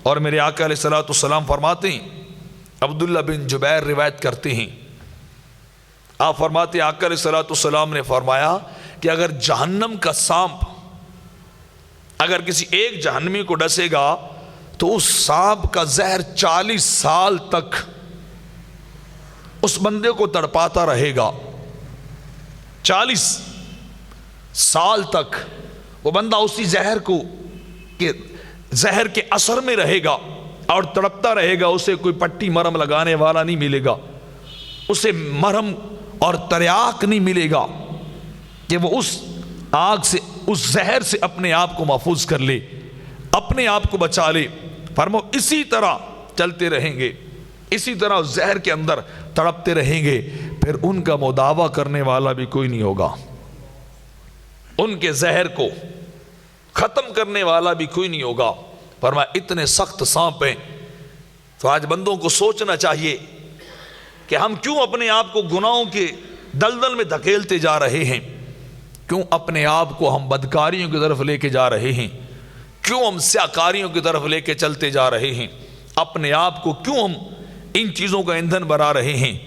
اور میرے آقا علیہ الصلوۃ والسلام فرماتے ہیں، عبداللہ بن جبیر روایت کرتے ہیں، آپ فرماتے ہیں آقا علیہ الصلوۃ والسلام نے فرمایا کہ اگر جہنم کا سانپ اگر کسی ایک جہنمی کو ڈسے گا تو اس سانپ کا زہر 40 سال تک اس بندے کو تڑپاتا رہے گا۔ 40 سال تک وہ بندہ اسی زہر کے اثر میں رہے گا اور تڑپتا رہے گا۔ اسے کوئی پٹی مرہم لگانے والا نہیں ملے گا، اسے مرہم اور تریاق نہیں ملے گا کہ وہ اس آگ سے، اس زہر سے اپنے آپ کو محفوظ کر لے، اپنے آپ کو بچا لے۔ فرماؤ اسی طرح چلتے رہیں گے، اسی طرح اس زہر کے اندر تڑپتے رہیں گے، پھر ان کا مداوع کرنے والا بھی کوئی نہیں ہوگا، ان کے زہر کو ختم کرنے والا بھی کوئی نہیں ہوگا۔ فرمایا اتنے سخت سانپ ہیں۔ تو آج بندوں کو سوچنا چاہیے کہ ہم کیوں اپنے آپ کو گناہوں کے دلدل میں دھکیلتے جا رہے ہیں، کیوں اپنے آپ کو ہم بدکاریوں کی طرف لے کے جا رہے ہیں، کیوں ہم سیاکاریوں کی طرف لے کے چلتے جا رہے ہیں، اپنے آپ کو کیوں ہم ان چیزوں کا ایندھن بنا رہے ہیں۔